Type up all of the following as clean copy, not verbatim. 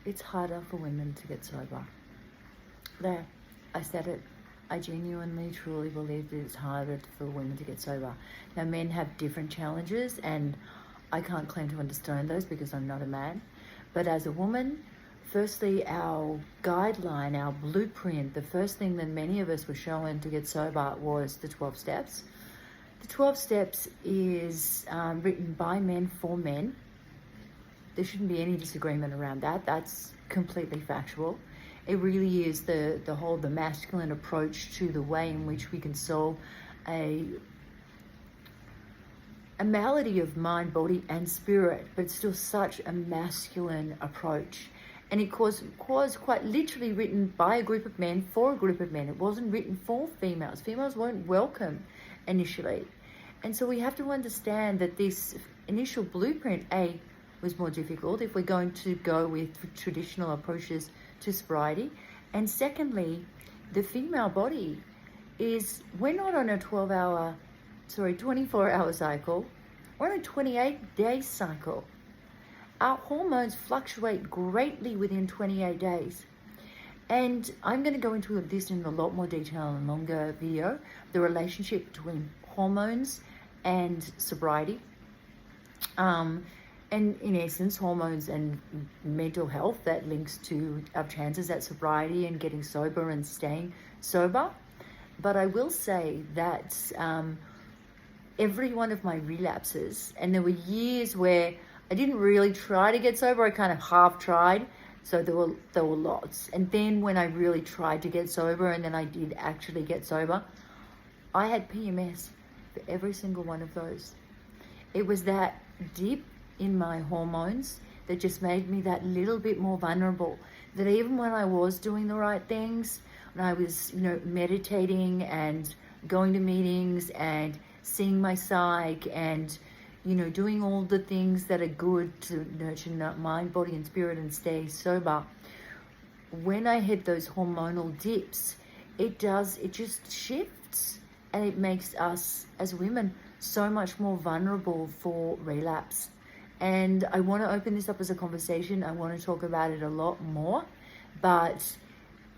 it's harder for women to get sober. There, I said it. I genuinely, truly believe that it's harder for women to get sober. Now, men have different challenges, and I can't claim to understand those because I'm not a man. But as a woman, firstly, our guideline, our blueprint, the first thing that many of us were shown to get sober was the 12 steps. The 12 steps is written by men for men. There shouldn't be any disagreement around that. That's completely factual. It really is the masculine approach to the way in which we can solve a malady of mind, body, and spirit, but still such a masculine approach. And it was quite literally written by a group of men for a group of men. It wasn't written for females. Females weren't welcome initially. And so we have to understand that this initial blueprint, was more difficult if we're going to go with traditional approaches to sobriety. And secondly, the female body we're not on a 24-hour cycle. We're on a 28-day cycle. Our hormones fluctuate greatly within 28 days. And I'm going to go into this in a lot more detail in a longer video, the relationship between hormones and sobriety. And in essence, hormones and mental health, that links to our chances at sobriety and getting sober and staying sober. But I will say that every one of my relapses, and there were years where I didn't really try to get sober, I kind of half tried, so there were lots. And then when I really tried to get sober and then I did actually get sober, I had PMS for every single one of those. It was that dip in my hormones that just made me that little bit more vulnerable, that even when I was doing the right things, when I was meditating and going to meetings and seeing my psych and doing all the things that are good to nurture mind, body, and spirit and stay sober, when I hit those hormonal dips, it just shifts, and it makes us as women so much more vulnerable for relapse. And I want to open this up as a conversation. I want to talk about it a lot more. But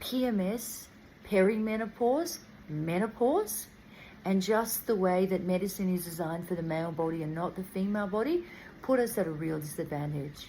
PMS, peri-menopause, menopause, and just the way that medicine is designed for the male body and not the female body put us at a real disadvantage.